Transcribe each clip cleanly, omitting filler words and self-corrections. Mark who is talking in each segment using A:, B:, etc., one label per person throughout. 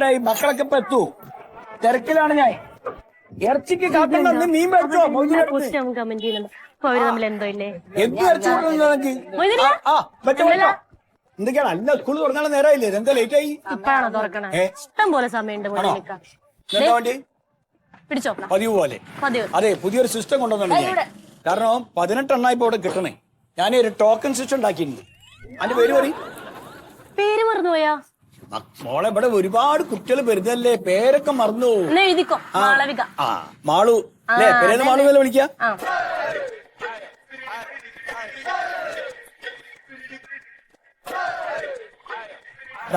A: നേരമായി മക്കളൊക്കെ ഇപ്പൊ എത്തൂ. തിരക്കിലാണ് ഞാൻ. ഇറച്ചിക്ക് കാക്കണ്ടെന്ന് മീൻ മേടിച്ചോ?
B: കമന്റ് ചെയ്യുന്നുണ്ട്. അപ്പൊ അവര് തമ്മിൽ എന്തോ ഇല്ലേ?
A: എന്ത് ഇറച്ചി എന്തൊക്കെയാണ്? അല്ല, സ്കൂൾ തുറന്നാലും നേരമായില്ലേ? എന്താ ലേറ്റ് ആയി?
B: ഇപ്പഴാണോ തുറക്കണേ? ഇഷ്ടം പോലെ സമയമുണ്ട്. പിടിച്ചോ,
A: പതിവ് പോലെ. അതെ, പുതിയൊരു സിസ്റ്റം കൊണ്ടുവന്നു ഞാൻ. കാരണം 18 എണ്ണായിപ്പോ ഇവിടെ കിട്ടണേ. ഞാനൊരു ടോക്കൺ സിസ്റ്റം ഉണ്ടാക്കിയിട്ടുണ്ട്. അതിന്റെ പേര് പറയും.
B: പേര് മറന്നുപോയാ?
A: മോളെ, ഇവിടെ ഒരുപാട് കുട്ടികൾ വരുന്നല്ലേ, പേരൊക്കെ മറന്നു.
B: എഴുതിക്കോ. മാളവിക.
A: മാളു അല്ലേ? പേരേന്ന് മാളു എന്നല്ലേ വിളിക്ക?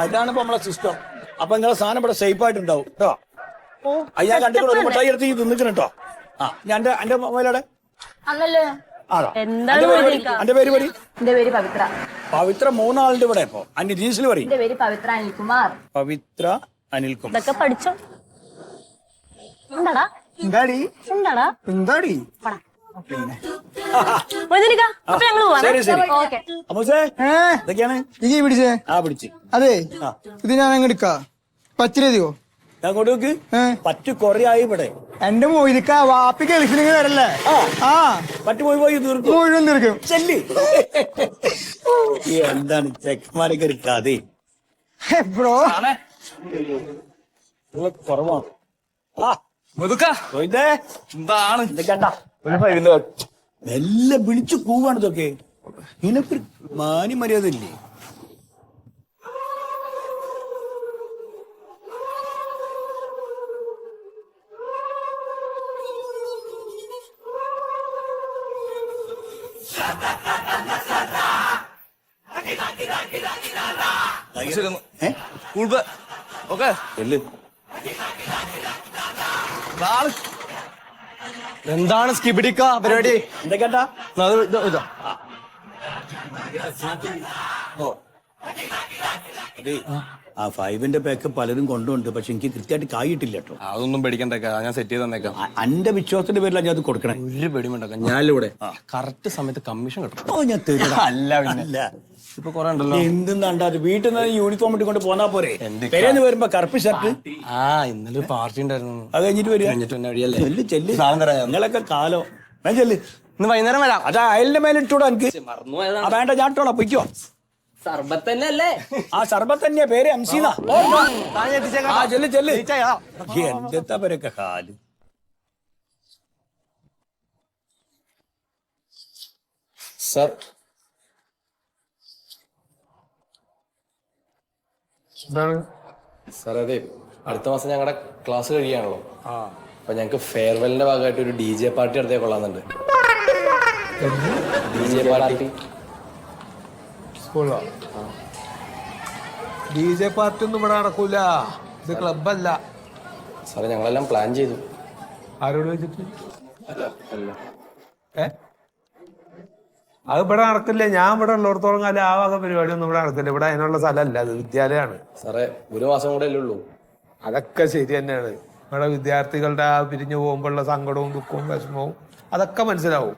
A: അതാണ് ഇപ്പൊ നമ്മളെ സിസ്റ്റം. അപ്പൊ നിങ്ങളെ സാധനം ഇവിടെ സേഫ് ആയിട്ടുണ്ടാവും കേട്ടോ. അയ്യാ കണ്ടിട്ട് മിഠായി എടുത്ത് തിന്നിക്കണം കേട്ടോ. ഞാൻ എന്റെ മൊബൈലടെ എന്റെ പേര് പറയും.
C: എന്റെ പേര് പവിത്ര.
A: പവിത്ര 3 ആളുണ്ട് ഇവിടെ. ഇപ്പൊ അന്റെ ജീൻസിൽ പറയും.
C: എന്റെ പേര് പവിത്ര അനിൽകുമാർ.
A: പവിത്ര അനിൽകുമാർ.
B: ഇതൊക്കെ പഠിച്ചോ? എന്താടാ
A: എന്താടി
B: എന്താടാ
A: എന്താടി?
D: അതെ, ഇത് ഞാൻ അങ്ങെടുക്ക പച്ചിരതിയോ?
A: അങ്ങോട്ട് പറ്റു കൊറയായി ഇവിടെ.
D: എന്റെ മൊയ്തിക്ക വാപ്പി ഗൾഫിൽ വരല്ലേ?
A: പറ്റു പോയി തീർക്കും,
D: മുഴുവൻ തീർക്കും.
A: ചെല്ലി. എന്താണ് ചെക്കന്മാരൊക്കെ എടുക്കാതെ
D: എപ്പോഴോ
A: കുറവാണ്. മെല്ലെ വിളിച്ചു പോവാണ് ഇതൊക്കെ. ഇതിനൊക്കെ മാന്യ മര്യാദ ഇല്ലേ?
D: എന്താണ് സ്കിബിഡിക്ക പരിപാടി?
A: എന്തൊക്കെയാ? ആ 5ന്റെ പാക്ക് പലരും കൊണ്ടുണ്ട്. പക്ഷെ എനിക്ക് കൃത്യമായിട്ട് കായിട്ടില്ല കേട്ടോ.
E: അതൊന്നും പേടിക്കണ്ട, ഞാൻ സെറ്റ് ചെയ്ത് തന്നേക്കാം.
A: എന്റെ വിശ്വാസത്തിന്റെ പേരിലാണ് ഞാൻ അത് കൊടുക്കണേ.
E: ഒരു പേടിയുണ്ടാക്കാം. ഞാനിവിടെ കറക്റ്റ് സമയത്ത് കമ്മീഷൻ കിട്ടും.
A: ഞാൻ തരും.
E: അല്ല ഇപ്പൊ കൊറേ ഉണ്ടല്ലോ.
A: എന്തെന്നാണ്ടാ യൂണിഫോം ഇട്ടുകൊണ്ട് പോന്നാ പോരെ? പെരേന്ന് വരുമ്പോ കറുപ്പ് ഷർട്ട്.
E: ഇന്നലെ പാർട്ടി ഉണ്ടായിരുന്നു.
A: അത് കഴിഞ്ഞിട്ട് വരിക. നിങ്ങളൊക്കെ കാലോ. ഞാൻ ചെല്ല്,
E: ഇന്ന് വൈകുന്നേരം വരാം.
A: അതാ അയലിന്റെ മേലെ ഇട്ടൂടാ എനിക്ക്. വേണ്ട, ഞാൻ ഇട്ടോളാം. പൊയ്ക്കോ.
C: സർബത്ത് തന്നെ അല്ലേ?
A: സർബത്ത് തന്നെയാ പേര്. എംസീന. എന്തെത്താ പേരൊക്കെ കാല്.
E: സർ, സാർ അതെ, അടുത്ത മാസം ഞങ്ങളുടെ ക്ലാസ് കഴിയാണല്ലോ. അപ്പൊ ഞങ്ങക്ക് ഫെയർവെല്ലിന്റെ ഭാഗമായിട്ട് ഒരു DJ പാർട്ടി നടത്തിയാൽ കൊള്ളാന്നുണ്ട്. DJ പാർട്ടി
D: DJ പാർട്ടി ഒന്നും ഇവിടെ നടക്കൂല. ഇത് ക്ലബല്ല.
E: സാറേ, ഞങ്ങളെല്ലാം പ്ലാൻ ചെയ്തു.
D: ആരോട് വെച്ചിട്ട്? അത് ഇവിടെ നടക്കില്ല. ഞാൻ ഇവിടെ ഉള്ളിടത്തോളം കാലം ആ വക പരിപാടിയൊന്നും ഇവിടെ നടക്കില്ല. ഇവിടെ അതിനുള്ള സ്ഥലമല്ല, അത് വിദ്യാലയമാണ്.
E: സാറേ, ഒരു മാസം കൂടെ അല്ലേ ഉള്ളൂ.
D: അതൊക്കെ ശരി തന്നെയാണ്. ഇവിടെ വിദ്യാർത്ഥികളുടെ ആ പിരിഞ്ഞു പോകുമ്പോഴുള്ള സങ്കടവും ദുഃഖവും വിഷമവും അതൊക്കെ മനസ്സിലാവും.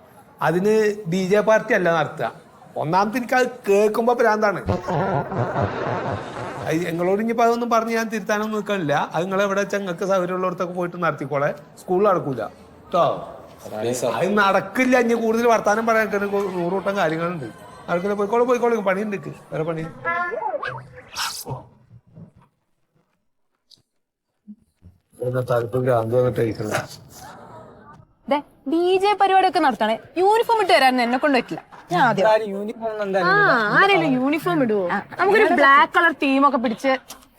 D: അതിന് DJ പാർട്ടി അല്ല നടത്തുക. ഒന്നാമത്തെ എനിക്ക് അത് കേൾക്കുമ്പോ ഭ്രാന്താണ്. നിങ്ങളോട് ഇനിയിപ്പോ അതൊന്നും പറഞ്ഞ് ഞാൻ തിരുത്താനൊന്നും നിൽക്കാനില്ല. അത് നിങ്ങൾ എവിടെ വെച്ചാൽ നിങ്ങൾക്ക് സൗകര്യമുള്ളടത്തൊക്കെ പോയിട്ട് നടത്തിക്കോളെ. സ്കൂളിൽ നടക്കൂല കേട്ടോ. അത് നടക്കില്ല. ഇനി കൂടുതൽ വർത്താനം പറയാൻ 100 കൂട്ടം കാര്യങ്ങളുണ്ട്. നടക്കില്ല. പോയിക്കോളെ പണിയുണ്ട്. വേറെ പണി
C: DJ പരിപാടിയൊക്കെ നടത്തണേ. യൂണിഫോം ഇട്ട് വരാൻ എന്നെ കൊണ്ട് പറ്റില്ല. ഞാൻ ആരെങ്കിലും യൂണിഫോം ഇടുവോ? നമുക്കൊരു ബ്ലാക്ക് കളർ തീമൊക്കെ പിടിച്ച്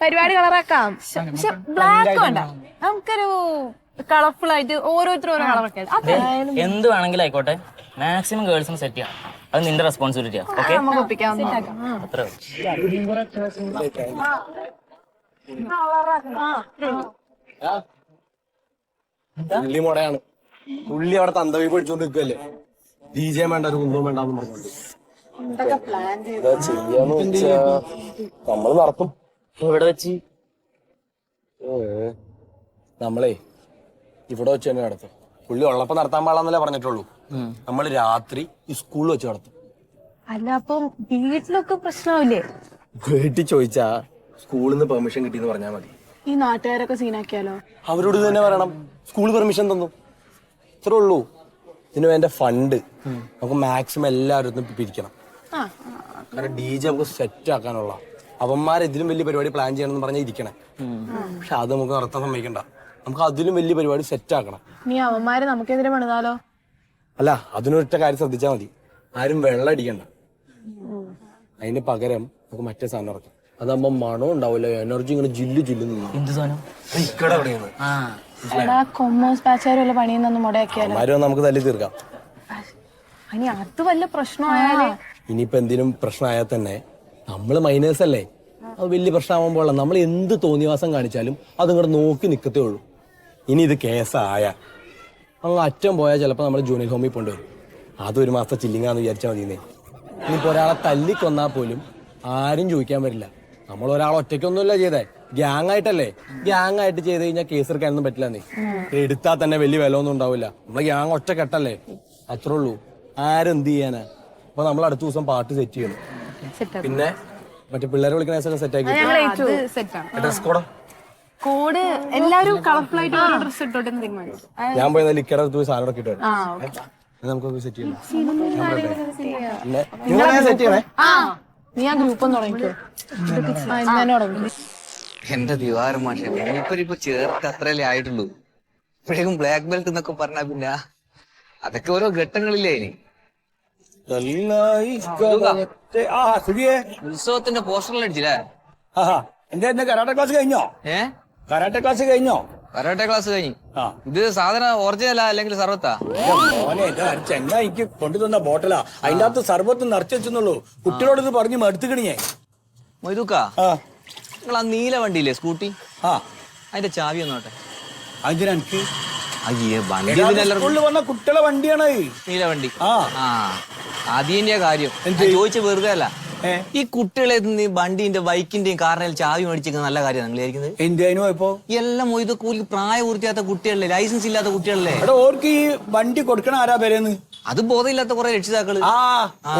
C: പരിപാടി കളറാക്കാം. പക്ഷെ ബ്ലാക്ക് വേണ്ട, നമുക്കൊരു കളർഫുൾ ആയിട്ട് ഓരോരുത്തരും ഓരോ കളറൊക്കെ.
F: എന്ത് വേണമെങ്കിലും ആയിക്കോട്ടെ, മാക്സിമം ഗേൾസിന് സെറ്റ് ചെയ്യാം. അത് നിന്റെ റെസ്പോൺസിബിലിറ്റിയാ.
C: നമുക്ക് ഒപ്പിക്കാം.
E: പുള്ളി മുടയാണ്. പുള്ളി അവിടെ തന്തവി പഠിച്ചോണ്ട് നിൽക്കല്ലേ. DJ വേണ്ട, ഒരു കുന്തവും വേണ്ടാന്ന് പറഞ്ഞോണ്ട് ചെയ്യാന്ന് വെച്ചാ നമ്മള് നടത്തും.
F: ഇവിടെ വെച്ച്
E: നമ്മളെ ഇവിടെ വെച്ച് തന്നെ നടത്തും. പുള്ളി ഉള്ളപ്പോ നടത്താൻ പാടാന്നല്ലേ പറഞ്ഞിട്ടുള്ളൂ. നമ്മൾ രാത്രി ഈ സ്കൂളിൽ വെച്ച് നടത്തും.
C: അല്ല, അപ്പം വീട്ടിലൊക്കെ പ്രശ്നമാവില്ലേ?
E: വീട്ടിൽ ചോദിച്ചാ സ്കൂളിൽ നിന്ന് പെർമിഷൻ കിട്ടിയെന്ന് പറഞ്ഞാൽ മതി.
C: ഈ നാട്ടുകാരൊക്കെ സീനാക്കിയാലോ?
E: അവരോട് തന്നെ പറയണം, സ്കൂൾ പെർമിഷൻ തന്നു, ഇത്രേ ഉള്ളൂ. ഇതിന് വേണ്ട ഫണ്ട് നമുക്ക് മാക്സിമം എല്ലാവരും പിരിക്കണം. കാരണം DJ നമുക്ക് സെറ്റ് ആക്കാനുള്ള അവന്മാർ ഇതിലും വലിയ പരിപാടി പ്ലാൻ ചെയ്യണമെന്ന് പറഞ്ഞാൽ ഇരിക്കണേ. പക്ഷെ അത് നമുക്ക് നടത്താൻ സമ്മതിക്കണ്ട, നമുക്ക് അതിലും വലിയ പരിപാടി സെറ്റ് ആക്കണം.
C: നീ അവന്മാര് നമുക്കെതിരെ പണിതാലോ?
E: അല്ല, അതിനൊറ്റ കാര്യം ശ്രദ്ധിച്ചാൽ മതി, ആരും വെള്ളം അടിക്കണ്ട. അതിന് പകരം നമുക്ക് മറ്റേ സാധനം ഇറക്കാം. അതാകുമ്പോ മണം ഉണ്ടാവില്ല, എനർജി ഇങ്ങനെ ജില്ലു ജില്ലുന്നു.
F: എന്ത് സാധനം?
C: കൊമേഴ്സ് ബാച്ചുകാർ വല്ല പണിയെന്നൊന്ന് മുടയാക്കിയാലോ?
E: അവന്മാരും നമുക്ക് തല്ലി തീർക്കാം.
C: ഇനി അത് വല്ല പ്രശ്നമായാലേ?
E: ഇനിയിപ്പോ എന്തിനും പ്രശ്നമായാൽ തന്നെ നമ്മള് മൈനേഴ്സ് അല്ലേ, അത് വലിയ പ്രശ്നമാകുമ്പോൾ നമ്മൾ എന്ത് തോന്നിവാസം കാണിച്ചാലും അത് ഇങ്ങോട്ട് നോക്കി നിൽക്കത്തേ ഉള്ളൂ. ഇനി ഇത് കേസായ അങ്ങ് അറ്റം പോയാൽ ചിലപ്പോൾ നമ്മൾ ജൂനിയർ ഹോമിൽ കൊണ്ടുവരും. അതൊരു മാസത്തെ ചില്ലിങ്ങാന്ന് വിചാരിച്ചാൽ മതിയെന്നേ. ഇനിയിപ്പോൾ ഒരാളെ തല്ലിക്കൊന്നാൽ പോലും ആരും ചോദിക്കാൻ വരില്ല. നമ്മൾ ഒരാൾ ഒറ്റയ്ക്കൊന്നുമല്ല ചെയ്തേ, ഗ്യാങ് ആയിട്ടല്ലേ. ഗ്യാങ് ആയിട്ട് ചെയ്ത് കഴിഞ്ഞാൽ കേസ് എടുക്കാനൊന്നും പറ്റില്ലെന്നേ. എടുത്താൽ തന്നെ വലിയ വില ഒന്നും ഉണ്ടാവില്ല. നമ്മളെ ഗ്യാങ് ഒറ്റ കെട്ടല്ലേ, അത്രേ ഉള്ളൂ. ആരെന്ത് ചെയ്യാനാ? അപ്പൊ നമ്മൾ അടുത്ത ദിവസം പാട്ട് സെറ്റ് ചെയ്യണം. പിന്നെ മറ്റേ പിള്ളേരെ വിളിക്കുന്ന സെറ്റ് ആക്കി ഡ്രസ് കോഡോ
C: കോഡ് എല്ലാരും കളർഫുൾ ആയിട്ട് ഡ്രസ് ഇട്ടോട്ടെ തീരുമാനിച്ചു.
E: ഞാൻ പോയത് ലിക്കർ അടുത്ത് പോയി സാധനം ഇട്ട് നമുക്ക് സെറ്റ് ചെയ്യണം. നിങ്ങളെ സെറ്റ് ചെയ്യണേ.
C: നീ ആ ഗ്രൂപ്പ് ഒന്ന് തുടങ്ങിക്കോ.
G: എന്റെ ദിവാരം മാഷെ മൂപ്പരിപ്പോ ചേർത്ത് അത്രയല്ലേ ആയിട്ടുള്ളൂ. ഇപ്പോഴേക്കും ബ്ലാക്ക് ബെൽറ്റ് എന്നൊക്കെ പറഞ്ഞാ പിന്നെ അതൊക്കെ ഓരോ ഘട്ടങ്ങളില്ലേ ഇനി. ഉത്സവത്തിന്റെ പോസ്റ്ററിൽ അടിച്ചില്ലേ?
A: എന്റെ കരാട്ടെ ക്ലാസ് കഴിഞ്ഞോ? കരാട്ടെ ക്ലാസ് കഴിഞ്ഞോ?
G: കരാട്ടെ ക്ലാസ് കഴിഞ്ഞു. ഇത് സാധനം ഒറിജിനലാ അല്ലെങ്കിൽ സർവത്താ?
A: മോനെ ചെങ്ങ എനിക്ക് കൊണ്ടുതന്ന ബോട്ടലാ, അതിന്റെ അകത്ത് സർബത്ത് നിറച്ചു വെച്ചെന്നുള്ളൂ. കുട്ടികളോട് ഇത് പറഞ്ഞു മടുത്തുകണിയേ.
G: മൊയ്തുക്കാ, നിങ്ങൾ ആ നീല വണ്ടിയില്ലേ സ്കൂട്ടി, അതിന്റെ ചാവി ഒന്നോട്ടെ.
A: അതിനെനിക്ക്
G: അയ്യേ വണ്ടി
A: സ്കൂളിൽ വന്ന കുട്ടികളെ വണ്ടിയാണ്
G: നീല വണ്ടി. അതിന്റെ കാര്യം ചോദിച്ച വെറുതെ അല്ല. ഈ കുട്ടികളെ വണ്ടിന്റെ ബൈക്കിന്റെയും കാറിന്റെയും ചാവി മേടിച്ചിരിക്കുന്ന നല്ല കാര്യം നിങ്ങൾ വിചാരിക്കുന്നത്?
A: എന്തിനോ ഇപ്പൊ
G: എല്ലാം മൊയ്ത് പ്രായപൂർത്തിയാത്ത കുട്ടികളല്ലേ, ലൈസൻസ് ഇല്ലാത്ത കുട്ടികളല്ലേ.
A: ഓർക്ക് ഈ വണ്ടി കൊടുക്കണ ആരാ പേരെന്ന്?
G: അത് ബോധമില്ലാത്ത കുറെ രക്ഷിതാക്കള്.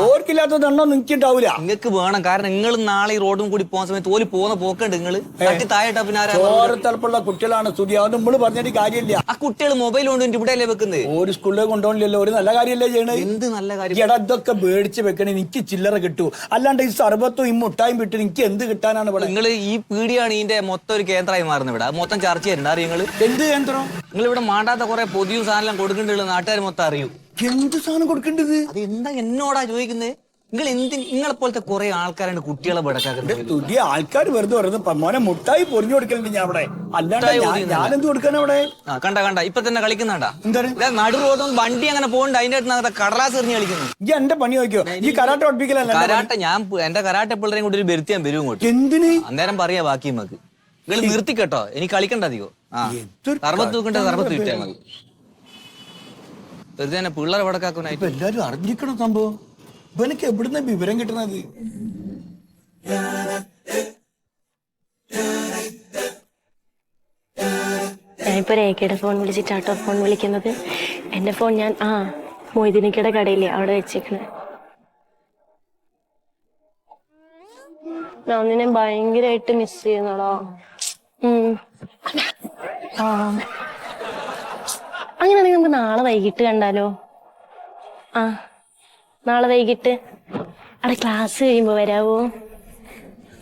A: ഓർക്കില്ലാത്തതെണ്ണോ നിനക്ക് ഉണ്ടാവൂല.
G: നിങ്ങൾക്ക് വേണം, കാരണം നിങ്ങൾ നാളെ ഈ റോഡും കൂടി പോകുന്ന സമയത്ത് ഓല് പോകുന്ന പോക്കണ്ട് നിങ്ങൾ തട്ടി താഴെട്ടാ പിന്നെ
A: ചോരത്തലപ്പുള്ള കുട്ടികളാണ് സ്തുതി, അത് നമ്മള് പറഞ്ഞിട്ട് കാര്യമില്ല.
G: ആ കുട്ടികൾ മൊബൈൽ കൊണ്ടുവന്നിട്ട് ഇവിടെ അല്ലേ വെക്കുന്നത്?
A: ഒരു സ്കൂളിലേക്ക് കൊണ്ടുപോകണില്ലല്ലോ, ഒരു നല്ല കാര്യമല്ലേ ചെയ്യണത്?
G: എന്ത് നല്ല കാര്യം?
A: എടാ ഇതൊക്കെ മേടിച്ച് വെക്കണേ, എനിക്ക് ചില്ലറ കിട്ടൂ. അല്ലാണ്ട് ഈ സർബത്തും ഈ മുട്ടായും വിട്ട് എനിക്ക് എന്ത് കിട്ടാനാണ് ഇവിടെ?
G: നിങ്ങൾ ഈ പീടിയാണ് ഇതിന്റെ മൊത്തം ഒരു കേന്ദ്രമായി മാറുന്നത്. ഇവിടെ മൊത്തം ചർച്ച ചെയ്യുന്നുണ്ട്, അറിയോ നിങ്ങൾ?
A: എന്ത് കേന്ദ്രം?
G: നിങ്ങൾ ഇവിടെ മാണ്ടാത്ത കുറെ പൊതിയും സാധനം കൊടുക്കേണ്ടത് നാട്ടുകാർ മൊത്തം അറിയൂ.
A: എന്ത് സാധനം കൊടുക്കേണ്ടത്?
G: അത് എന്താ എന്നോടാ ചോദിക്കുന്നത്? നിങ്ങൾ നിങ്ങളെ പോലത്തെ കുറെ ആൾക്കാരാണ് കുട്ടികളെ ബടക്കാക്കുന്നത്.
A: തുടിയ ആൾക്കാർ വെറുതെ പറയുന്നത് മോനെ മുട്ടായി പൊറിഞ്ഞു കൊടുക്കലുണ്ട് ഞാൻ അവിടെ, അല്ലാണ്ട് ഞാനെന്ത് കൊടുക്കാനാ അവിടെ?
G: കണ്ട ഇപ്പൊ തന്നെ കളിക്കുന്നുണ്ടാ നടു റോഡും വണ്ടി അങ്ങനെ പോകണ്ട, അതിന്റെ അടുത്ത് കടലാസ് എറിഞ്ഞ് കളിക്കുന്നു.
A: ഈ എന്റെ പണി നോക്കിയോ, ഈ കരാട്ട പഠിപ്പിക്കലല്ല.
G: കരാട്ട ഞാൻ എന്റെ കരാട്ട പിള്ളേരെയും കൂടി ഒരു ബെരുത്തിയാൻ വരും ഇങ്ങോട്ട്.
A: എന്തിന്?
G: അന്നേരം പറയാ ബാക്കി നമുക്ക്. നിങ്ങൾ നിർത്തിക്കെട്ടോ, എനിക്ക് കളിക്കണ്ട അധികം. സർബത്ത് തൂക്കണ്ട, സർബത്ത് കിട്ടിയാൽ മതി. വെറുതെ തന്നെ പിള്ളേരെ വടക്കാക്കാനായിട്ട്
A: എല്ലാരും അറിഞ്ഞിരിക്കണം സംഭവം. ഇവനക്ക് എവിടുന്ന വിവരം കിട്ടണത്?
B: ഞാനിപ്പോ രേഖയുടെ ഫോൺ വിളിച്ചിട്ടാട്ടോ ഫോൺ വിളിക്കുന്നത്. എന്റെ ഫോൺ ഞാൻ മൊയ്തീനിക്കയുടെ കടയില്ലേ അവിടെ വെച്ചേക്കണേ. ഞാൻ നിന്നെ ഭയങ്കരമായിട്ട് മിസ് ചെയ്യുന്നടാ. അങ്ങനെയാണെങ്കിൽ നമുക്ക് നാളെ വൈകിട്ട് കണ്ടാലോ? നാളെ വൈകിട്ട് അവിടെ ക്ലാസ് കഴിയുമ്പോ വരാവോ?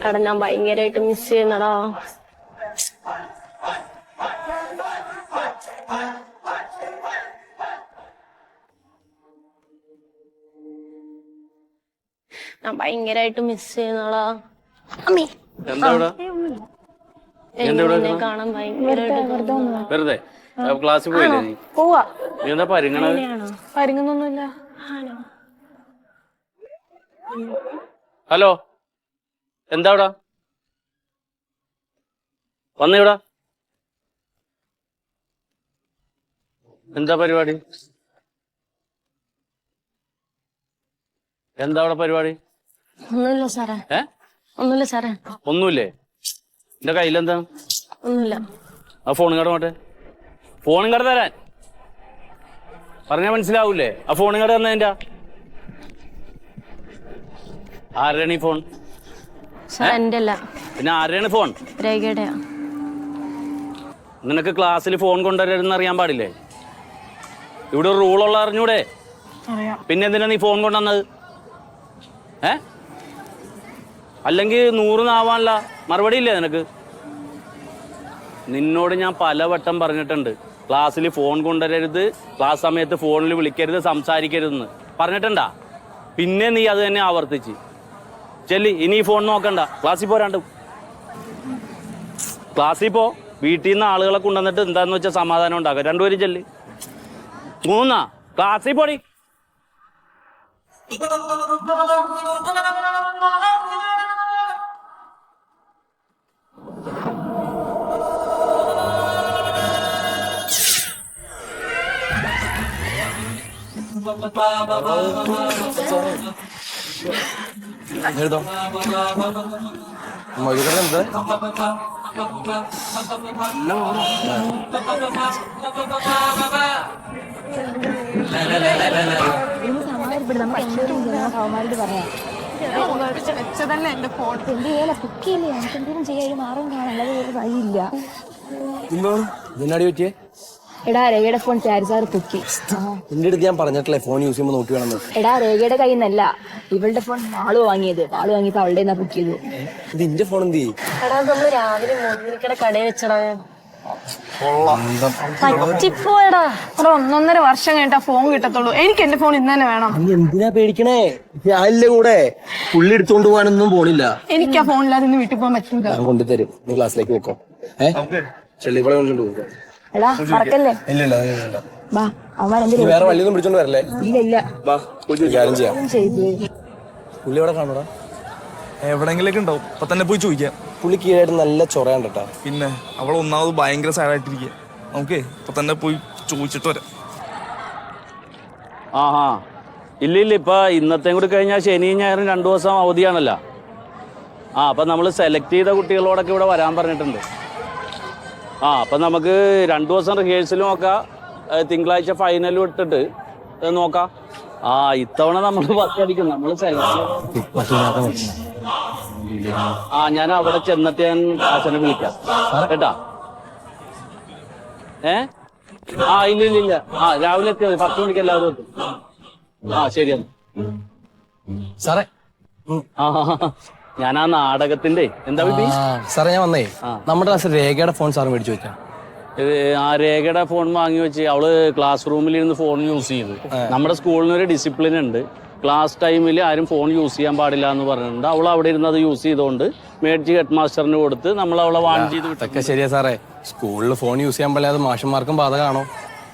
B: അവിടെ ഞാൻ ഭയങ്കരമായിട്ട് മിസ് ചെയ്യുന്നടാ. ഞാൻ ഭയങ്കരമായിട്ട് മിസ് ചെയ്യുന്നടാ. അമ്മേ എന്നെ കാണാൻ
H: വെറുതെ ക്ലാസ്സിൽ പോയില്ലേ നീ?
C: പോവാ.
H: നീ എന്താ പരിങ്ങണത്?
C: പരിങ്ങുന്നൊന്നുമില്ല.
H: ഹലോ, എന്താ ഇവിടെ വന്നിവിടെ? എന്താ പരിപാടി? എന്താ അവിടെ പരിപാടി?
B: ഒന്നുമില്ല സാറേ. ഒന്നുമില്ല സാറേ.
H: ഒന്നുമില്ലേ? എന്റെ കയ്യിലെന്താ?
B: ഒന്നുമില്ല.
H: ആ ഫോണും കട മാട്ടെ. ഫോണും കട തരാൻ പറഞ്ഞാൽ മനസ്സിലാവൂലേ? ആ ഫോണും കട തന്നതിന്റെ ആരുടെയാണ് ഈ ഫോൺ?
B: സാർ എന്റെ അല്ല.
H: പിന്നെ ആരുടെയാണ് ഫോൺ?
B: രേഖയുടെ.
H: നിനക്ക് ക്ലാസ്സിൽ ഫോൺ കൊണ്ടുവരരുതെന്ന് അറിയാൻ പാടില്ലേ? ഇവിടെ ഒരു റൂളുള്ള അറിഞ്ഞൂടെ?
C: അറിയാം.
H: പിന്നെ എന്തിനാ നീ ഫോൺ കൊണ്ടുവന്നത്? അല്ലെങ്കിൽ 100 ആവാനല്ല മറുപടി ഇല്ലേ നിനക്ക്? നിന്നോട് ഞാൻ പലവട്ടം പറഞ്ഞിട്ടുണ്ട്, ക്ലാസ്സിൽ ഫോൺ കൊണ്ടുവരരുത്, ക്ലാസ് സമയത്ത് ഫോണിൽ വിളിക്കരുത്, സംസാരിക്കരുതെന്ന് പറഞ്ഞിട്ടുണ്ടാ? പിന്നെ നീ അത് തന്നെ ആവർത്തിച്ച്. ചെല്ലി, ഇനി ഫോൺ നോക്കണ്ട, ക്ലാസ്സിൽ പോരാണ്ട്. ക്ലാസ്സിൽ പോ, വീട്ടിൽ നിന്ന് ആളുകളെ കൊണ്ടുവന്നിട്ട് എന്താന്ന് വെച്ചാൽ സമാധാനം ഉണ്ടാക്കുക. രണ്ടുപേരും ചെല്ലി. 3 ക്ലാസ്സിൽ പോടി.
E: എഴുതോ മൊയ്തീനെന്ത്?
C: വെച്ചതല്ലേ എന്റെ ഫോൺ.
E: ഇതിനടി പറ്റിയേ?
B: എടാ രേഖയുടെ ഫോൺ ചാരി സാറ് പൊക്കി.
E: എന്റെ അടുത്ത് ഞാൻ പറഞ്ഞിട്ടില്ലേ ഫോൺ യൂസ് ചെയ്യുമ്പോൾ നോക്കി വേണമെന്ന്.
B: എടാ രേഖയുടെ കയ്യിൽ നിന്നല്ല, ഇവളുടെ ഫോൺ ആള് വാങ്ങിയത്. ആള് വാങ്ങിയപ്പോ അവളുടെ നിന്നാ പൊക്കിയത്.
E: ഇത് എന്റെ ഫോൺ എന്ത് ചെയ്യും?
B: എടാ നമ്മള് രാവിലെ മോദിനിക്കടെ കടയിൽ വെച്ചടാ. പറ്റിപ്പോയടാ.
C: 1.5 വർഷം കഴിഞ്ഞിട്ട് ഫോൺ കിട്ടത്തുള്ളൂ. എനിക്ക് എന്റെ ഫോൺ ഇന്ന് തന്നെ വേണം.
E: നീ എന്തിനാ പേടിക്കണേ? ഞാനില്ലേ കൂടെ. പുള്ളി എടുത്തോണ്ട് പോകാനൊന്നും പോണില്ല.
C: എനിക്ക് ആ ഫോണില്ലാതെ ഇന്ന് വീട്ടിൽ പോകാൻ പറ്റൂല.
E: ഞാൻ കൊണ്ടുതരും, നീ ക്ലാസ്സിലേക്ക് വെക്കോ. ചെള്ളിപ്പളെ കൊണ്ടുകൊണ്ട് പോകും.
B: എടാ മറക്കല്ലേ.
E: ഇല്ല
B: ബാ അവന്മാരെന്തിനും
E: വേറെ വള്ളിയൊന്നും പിടിച്ചോണ്ട് വരല്ലേ?
B: ഇല്ല
E: കാര്യം ചെയ്യാം.
B: ചെയ്തു.
E: പുള്ളി എവിടെ കാണൂടാ?
I: എവിടെങ്കിലൊക്കെ ഉണ്ടാവും. ഇപ്പൊ തന്നെ പോയി ചോദിക്കാം.
E: പുള്ളി കീഴായിട്ട് നല്ല ചൊറയാണ് കേട്ടാ.
I: പിന്നെ അവൾ ഒന്നാമത് ഭയങ്കര സാഡായിട്ടിരിക്കുക. നമുക്ക് ഇപ്പൊ തന്നെ പോയി ചോദിച്ചിട്ട് വരാം.
H: ഇല്ല ഇപ്പൊ ഇന്നത്തെയും കൂടി കഴിഞ്ഞാൽ ശനിയും ഞായറും 2 ദിവസം അവധിയാണല്ലോ. അപ്പൊ നമ്മൾ സെലക്ട് ചെയ്ത കുട്ടികളോടൊക്കെ ഇവിടെ വരാൻ പറഞ്ഞിട്ടുണ്ട്. അപ്പം നമുക്ക് 2 ദിവസം റിഹേഴ്സലും നോക്കാം, തിങ്കളാഴ്ച ഫൈനലും ഇട്ടിട്ട് നോക്കാം. ഇത്തവണ നമ്മൾ പത്തടിക്കും. നമ്മൾ ഞാൻ അവിടെ ചെന്നിട്ട് ഞാൻ അച്ഛനെ വിളിക്കാം കേട്ടാ. ഇല്ല രാവിലെ എത്തിയാൽ 10 മണിക്ക് എല്ലാവരും എത്തും. ശരിയെന്ന്
E: സാറേ.
H: ഞാൻ ആ നാടകത്തിന്റെ എന്താ വിധി
E: സാറേ ഞാൻ വന്നേ, നമ്മുടെ ക്ലാസ്സിൽ രേഖയുടെ ഫോൺ സാറ് മേടിച്ചു വെക്കാം.
H: ആ രേഖയുടെ ഫോൺ വാങ്ങി വെച്ച് അവള് ക്ലാസ് റൂമിൽ ഇരുന്ന് ഫോൺ യൂസ് ചെയ്തു. നമ്മുടെ സ്കൂളിനൊരു ഡിസിപ്ലിൻ ഉണ്ട്, ക്ലാസ് ടൈമിൽ ആരും ഫോൺ യൂസ് ചെയ്യാൻ പാടില്ല എന്ന് പറഞ്ഞിട്ടുണ്ട്. അവൾ അവിടെ ഇരുന്ന് അത് യൂസ് ചെയ്തുകൊണ്ട് മേടിച്ച് ഹെഡ് മാസ്റ്ററിന് കൊടുത്ത് നമ്മൾ അവളെ വാൺ ചെയ്ത്
E: വിട്ടൊക്കെ. ശരിയാ സാറേ, സ്കൂളിൽ ഫോൺ യൂസ് ചെയ്യാൻ പാടില്ല, അത് മാഷന്മാർക്കും ബാധകമാണോ?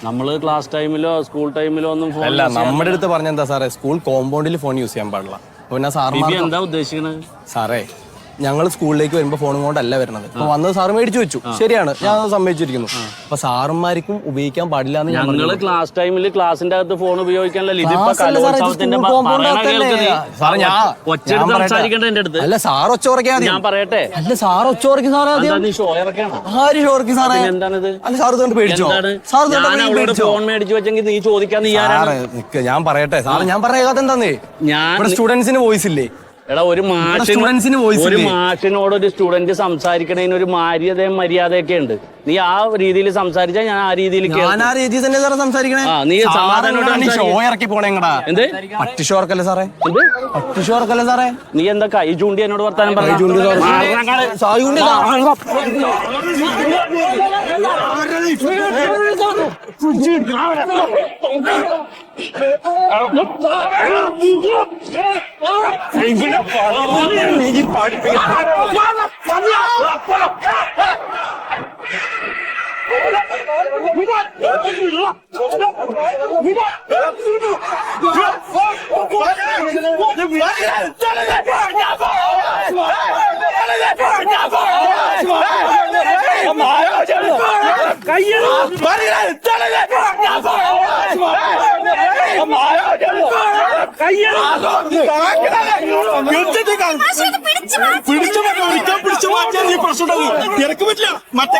H: നമ്മള് ക്ലാസ് ടൈമിലോ സ്കൂൾ ടൈമിലോ ഒന്നും ഫോൺ
E: അല്ല, നമ്മുടെ അടുത്ത് പറഞ്ഞെന്താ സാറേ, സ്കൂൾ കോമ്പൗണ്ടിൽ ഫോൺ യൂസ് ചെയ്യാൻ പാടില്ല. പിന്നെ സാർ
H: എന്താ ഉദ്ദേശിക്കുന്നത്?
E: സാറേ, ഞങ്ങൾ സ്കൂളിലേക്ക് വരുമ്പോ ഫോണും കൊണ്ടല്ല വരുന്നത്. അപ്പൊ വന്നത് സാറ് മേടിച്ചു വെച്ചു, ശരിയാണ്, ഞാൻ സമ്മതിച്ചിരിക്കുന്നു. അപ്പൊ സാറന്മാർക്കും ഉപയോഗിക്കാൻ പാടില്ല എന്ന്
H: ഞങ്ങള് ക്ലാസ് ടൈമിൽ ക്ലാസിന്റെ അകത്ത് ഫോൺ ഉപയോഗിക്കാനല്ലോ.
E: അല്ല സാർ ഒച്ച കുറയ്ക്കാതെ
H: ഞാൻ പറയട്ടെ.
E: അല്ല സാർ ഒച്ച കുറയ്ക്കും സാറേ. ആര് ഷോർക്കും സാറേ?
H: എന്താണിത്?
E: അല്ല സാർ ഇതുകൊണ്ട് പേടിച്ചോ?
H: ഫോൺ മേടിച്ചു വെച്ചെങ്കിൽ നീ ചോദിക്കാൻ നീ ആരാണ്?
E: ഞാൻ പറയട്ടെ സാറ്, ഞാൻ പറയാത്ത എന്താന്നേ, ഞാൻ സ്റ്റുഡൻസിന് വോയിസ് ഇല്ലേ?
H: എടാ, ഒരു മാഷിനോട് ഒരു സ്റ്റുഡന്റ് സംസാരിക്കണതിന് ഒരു മര്യാദയൊക്കെ ഉണ്ട്. നീ ആ രീതിയിൽ സംസാരിച്ചാൽ ഞാൻ ആ രീതിയിൽ
E: തന്നെ സംസാരിക്കണേ.
H: നീ
E: ഷോ ഇറക്കി പോണേങ്ങടാ. എന്ത് പട്ടി ഷോ ഇറക്കല്ലേ സാറേ? പട്ടി ഷോ ഇറക്കല്ലേ സാറേ?
H: നീ എന്താ കൈ ചൂണ്ടി എന്നോട് വർത്താനം പറഞ്ഞു?
I: എനക്ക് പറ്റില്ല. മറ്റേ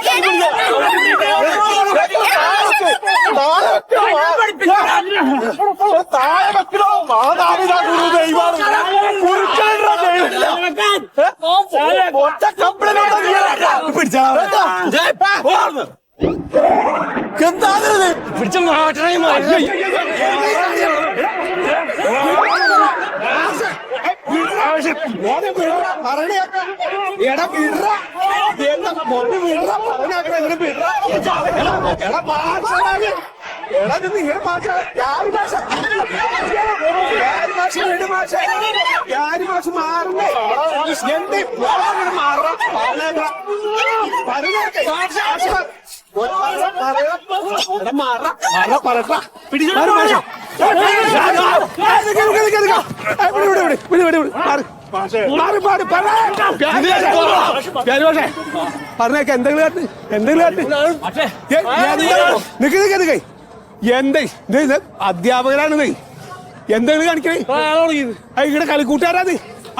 E: എന്താണിത്? പിടിച്ച മാറ്റണേ മാറ്റി.
D: പറഞ്ഞേക്ക എന്തെങ്കിലും എന്തേ അധ്യാപകരാണ് എന്തെങ്കിലും കാണിക്കണേ ഇവിടെ കളിക്കൂട്ടുകാരാ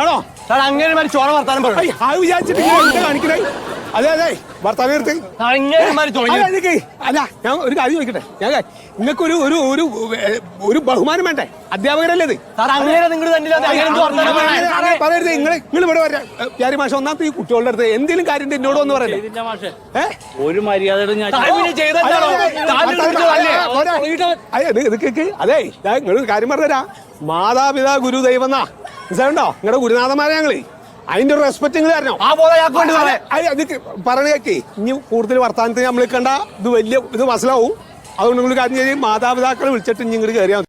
D: ആണോ
E: അങ്ങനെ ചോള വർത്താനം പറയും.
D: അത് വിചാരിച്ചിട്ട് കാണിക്കണേ അതെ അതെ വർത്താനം എടുത്ത് അല്ല ഞാൻ ഒരു കാര്യം ചോദിക്കട്ടെ ഞാൻ നിങ്ങൾക്ക് ഒരു ബഹുമാനം വേണ്ടേ അധ്യാപകരല്ലേ ഇത് പറയരുത് നിങ്ങൾ ഇവിടെ വരാം വ്യാരി മാഷ ഒന്നാമത്തെ ഈ കുട്ടികളുടെ അടുത്ത് എന്തെങ്കിലും കാര്യം എന്നോട് ഒന്ന് പറയല്ലേ
H: ഒരു മര്യാദ ഞാൻ
D: അതെ നിങ്ങൾ കാര്യം പറഞ്ഞുതരാ മാതാപിതാ ഗുരു ദൈവം എന്നാ മനസ്സിലുണ്ടോ നിങ്ങളുടെ ഗുരുനാഥന്മാരെ ഞങ്ങള് അതിന്റെ ഒരു റെസ്പെക്ട് നിങ്ങൾ തരണോ പറഞ്ഞേക്ക് ഇനി കൂടുതൽ വർത്താനത്തിന് നമ്മൾ കണ്ട ഇത് വലിയ ഇത് മനസ്സിലാവും അതുകൊണ്ട് നിങ്ങൾ കാര്യം ചെയ്യും മാതാപിതാക്കളെ വിളിച്ചിട്ട് ഇനി ഇങ്ങോട്ട് കയറിയാൽ